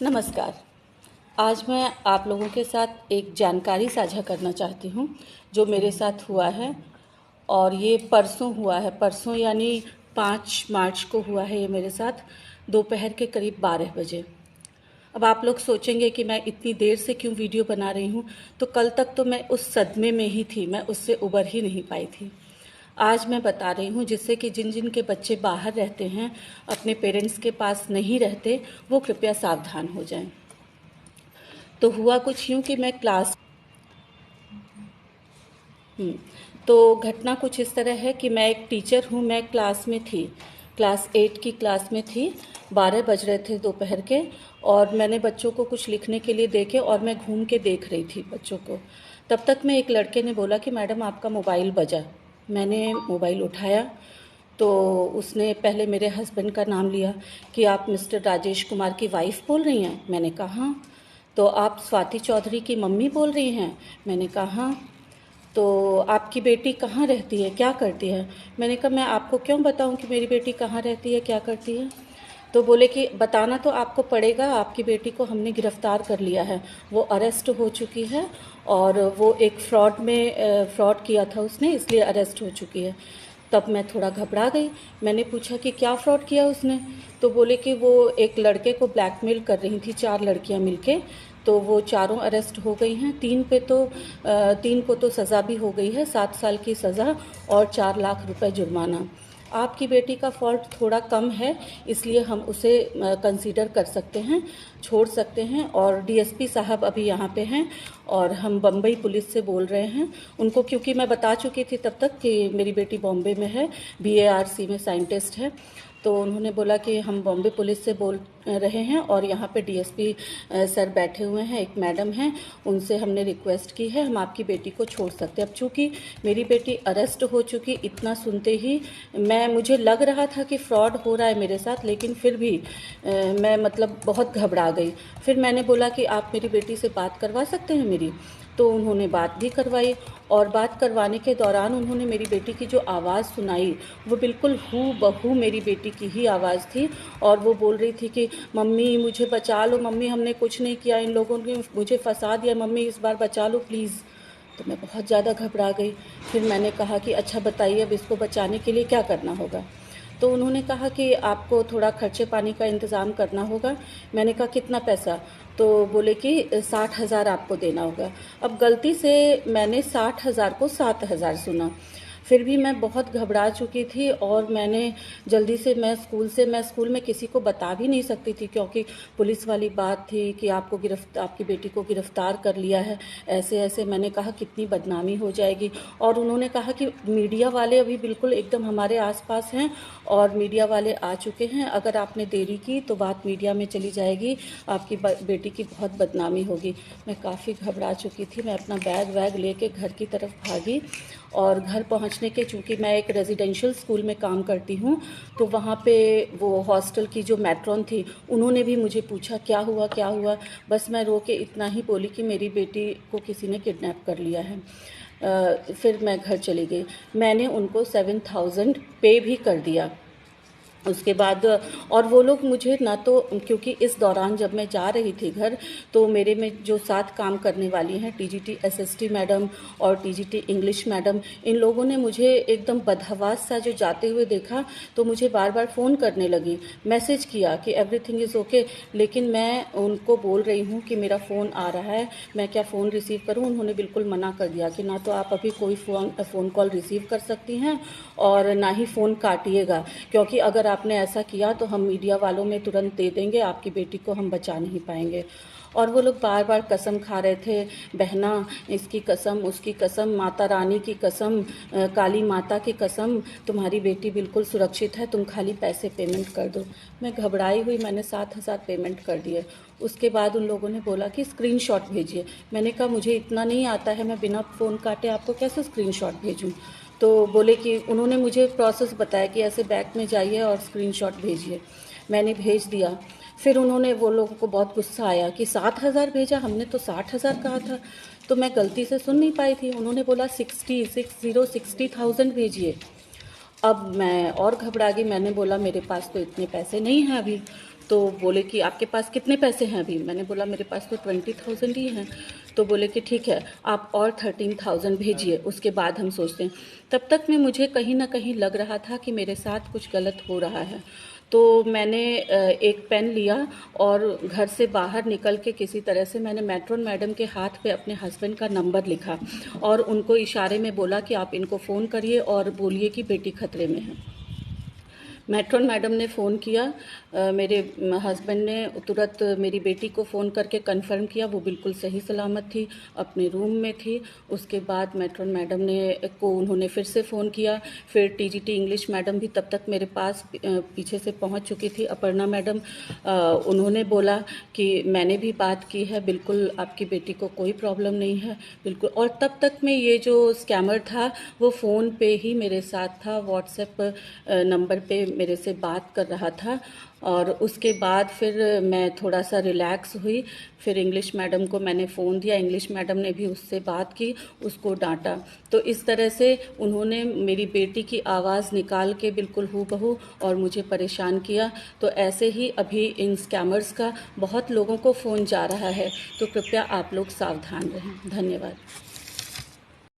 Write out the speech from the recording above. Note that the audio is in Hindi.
नमस्कार। आज मैं आप लोगों के साथ एक जानकारी साझा करना चाहती हूँ जो मेरे साथ हुआ है और ये परसों हुआ है। परसों यानी 5 मार्च को हुआ है ये मेरे साथ दोपहर के करीब 12 बजे। अब आप लोग सोचेंगे कि मैं इतनी देर से क्यों वीडियो बना रही हूँ, तो कल तक तो मैं उस सदमे में ही थी, मैं उससे उबर ही नहीं पाई थी। आज मैं बता रही हूँ जिससे कि जिन जिन के बच्चे बाहर रहते हैं, अपने पेरेंट्स के पास नहीं रहते, वो कृपया सावधान हो जाएं। तो हुआ कुछ यूँ कि मैं तो घटना कुछ इस तरह है कि मैं एक टीचर हूँ। मैं क्लास में थी, क्लास 8 की क्लास में थी। 12 बज रहे थे दोपहर के और मैंने बच्चों को कुछ लिखने के लिए देखे और मैं घूम के देख रही थी बच्चों को। तब तक में एक लड़के ने बोला कि मैडम आपका मोबाइल बजा। मैंने मोबाइल उठाया तो उसने पहले मेरे हस्बैंड का नाम लिया कि आप मिस्टर राजेश कुमार की वाइफ बोल रही हैं। मैंने कहा हाँ। तो आप स्वाति चौधरी की मम्मी बोल रही हैं। मैंने कहा हाँ। तो आपकी बेटी कहाँ रहती है, क्या करती है? मैंने कहा मैं आपको क्यों बताऊं कि मेरी बेटी कहाँ रहती है, क्या करती है? तो बोले कि बताना तो आपको पड़ेगा, आपकी बेटी को हमने गिरफ्तार कर लिया है, वो अरेस्ट हो चुकी है और वो एक फ्रॉड किया था उसने, इसलिए अरेस्ट हो चुकी है। तब मैं थोड़ा घबरा गई। मैंने पूछा कि क्या फ्रॉड किया उसने? तो बोले कि वो एक लड़के को ब्लैकमेल कर रही थी, 4 लड़कियां मिलके। तो वो चारों अरेस्ट हो गई हैं। 3 को तो सज़ा भी हो गई है, 7 साल की सज़ा और 4 लाख रुपए जुर्माना। आपकी बेटी का फॉल्ट थोड़ा कम है, इसलिए हम उसे कंसीडर कर सकते हैं, छोड़ सकते हैं। और डीएसपी साहब अभी यहाँ पे हैं और हम बम्बई पुलिस से बोल रहे हैं उनको, क्योंकि मैं बता चुकी थी तब तक कि मेरी बेटी बॉम्बे में है, BARC में साइंटिस्ट है। तो उन्होंने बोला कि हम बॉम्बे पुलिस से बोल रहे हैं और यहाँ पे डीएसपी सर बैठे हुए हैं, एक मैडम हैं, उनसे हमने रिक्वेस्ट की है, हम आपकी बेटी को छोड़ सकते हैं। अब चूँकि मेरी बेटी अरेस्ट हो चुकी, इतना सुनते ही मुझे लग रहा था कि फ्रॉड हो रहा है मेरे साथ, लेकिन फिर भी मैं मतलब बहुत घबरा गई। फिर मैंने बोला कि आप मेरी बेटी से बात करवा सकते हैं मेरी? तो उन्होंने बात भी करवाई और बात करवाने के दौरान उन्होंने मेरी बेटी की जो आवाज़ सुनाई, वो बिल्कुल हूबहू मेरी बेटी की ही आवाज़ थी। और वो बोल रही थी कि मम्मी मुझे बचा लो, मम्मी हमने कुछ नहीं किया, इन लोगों ने मुझे फंसा दिया, मम्मी इस बार बचा लो प्लीज़। तो मैं बहुत ज़्यादा घबरा गई। फिर मैंने कहा कि अच्छा बताइए अब इसको बचाने के लिए क्या करना होगा? तो उन्होंने कहा कि आपको थोड़ा खर्चे पानी का इंतज़ाम करना होगा। मैंने कहा कितना पैसा? तो बोले कि 60,000 आपको देना होगा। अब गलती से मैंने 60,000 को 7,000 सुना। फिर भी मैं बहुत घबरा चुकी थी और मैंने जल्दी से मैं स्कूल में किसी को बता भी नहीं सकती थी, क्योंकि पुलिस वाली बात थी कि आपकी बेटी को गिरफ्तार कर लिया है, ऐसे ऐसे। मैंने कहा कितनी बदनामी हो जाएगी। और उन्होंने कहा कि मीडिया वाले अभी बिल्कुल एकदम हमारे आसपास हैं और मीडिया वाले आ चुके हैं, अगर आपने देरी की तो बात मीडिया में चली जाएगी, आपकी बेटी की बहुत बदनामी होगी। मैं काफ़ी घबरा चुकी थी। मैं अपना बैग वैग लेके घर की तरफ भागी और घर पहुंचने के, चूँकि मैं एक रेजिडेंशियल स्कूल में काम करती हूँ, तो वहाँ पे वो हॉस्टल की जो मैट्रॉन थी, उन्होंने भी मुझे पूछा क्या हुआ क्या हुआ। बस मैं रो के इतना ही बोली कि मेरी बेटी को किसी ने किडनैप कर लिया है। फिर मैं घर चली गई। मैंने उनको 7,000 पे भी कर दिया उसके बाद। और वो लोग मुझे ना तो, क्योंकि इस दौरान जब मैं जा रही थी घर, तो मेरे में जो साथ काम करने वाली हैं टीजीटी एसएसटी मैडम और टीजीटी इंग्लिश मैडम, इन लोगों ने मुझे एकदम बदहवास सा जो जाते हुए देखा, तो मुझे बार बार फ़ोन करने लगी, मैसेज किया कि एवरीथिंग इज़ ओके। लेकिन मैं उनको बोल रही हूँ कि मेरा फ़ोन आ रहा है, मैं क्या फ़ोन रिसीव करूँ? उन्होंने बिल्कुल मना कर दिया कि ना तो आप अभी कोई फ़ोन कॉल रिसीव कर सकती हैं और ना ही फ़ोन काटिएगा, क्योंकि अगर आपने ऐसा किया तो हम मीडिया वालों में तुरंत दे देंगे, आपकी बेटी को हम बचा नहीं पाएंगे। और वो लोग बार बार कसम खा रहे थे, बहना इसकी कसम, उसकी कसम, माता रानी की कसम, काली माता की कसम, तुम्हारी बेटी बिल्कुल सुरक्षित है, तुम खाली पैसे पेमेंट कर दो। मैं घबराई हुई, मैंने 7,000 पेमेंट कर दिए। उसके बाद उन लोगों ने बोला कि स्क्रीनशॉट भेजिए। मैंने कहा मुझे इतना नहीं आता है, मैं बिना फ़ोन काटे आपको कैसे स्क्रीनशॉट भेजूँ? तो बोले कि उन्होंने मुझे प्रोसेस बताया कि ऐसे बैंक में जाइए और स्क्रीनशॉट भेजिए। मैंने भेज दिया। फिर वो लोगों को बहुत गुस्सा आया कि 7,000 भेजा, हमने तो 60,000 कहा था। तो मैं गलती से सुन नहीं पाई थी। उन्होंने बोला 60,000 भेजिए। अब मैं और घबरा गई। मैंने बोला मेरे पास तो इतने पैसे नहीं हैं अभी। तो बोले कि आपके पास कितने पैसे हैं अभी? मैंने बोला मेरे पास तो 20,000 ही हैं। तो बोले कि ठीक है, आप और 13,000 भेजिए, उसके बाद हम सोचते हैं। तब तक में मुझे कहीं ना कहीं लग रहा था कि मेरे साथ कुछ गलत हो रहा है। तो मैंने एक पेन लिया और घर से बाहर निकल के किसी तरह से मैंने मैट्रॉन मैडम के हाथ पे अपने हस्बैंड का नंबर लिखा और उनको इशारे में बोला कि आप इनको फ़ोन करिए और बोलिए कि बेटी खतरे में है। मैट्रॉन मैडम ने फ़ोन किया, मेरे हस्बैंड ने तुरंत मेरी बेटी को फ़ोन करके कंफर्म किया, वो बिल्कुल सही सलामत थी, अपने रूम में थी। उसके बाद मैट्रॉन मैडम को उन्होंने फिर से फ़ोन किया। फिर टीजीटी इंग्लिश मैडम भी तब तक मेरे पास पीछे से पहुंच चुकी थी, अपर्णा मैडम। उन्होंने बोला कि मैंने भी बात की है, बिल्कुल आपकी बेटी को कोई प्रॉब्लम नहीं है, बिल्कुल। और तब तक में ये जो स्कैमर था वो फ़ोन पे ही मेरे साथ था, व्हाट्सएप नंबर पे मेरे से बात कर रहा था। और उसके बाद फिर मैं थोड़ा सा रिलैक्स हुई। फिर इंग्लिश मैडम को मैंने फ़ोन दिया, इंग्लिश मैडम ने भी उससे बात की, उसको डांटा। तो इस तरह से उन्होंने मेरी बेटी की आवाज़ निकाल के बिल्कुल हूबहू और मुझे परेशान किया। तो ऐसे ही अभी इन स्कैमर्स का बहुत लोगों को फ़ोन जा रहा है, तो कृपया आप लोग सावधान रहें। धन्यवाद।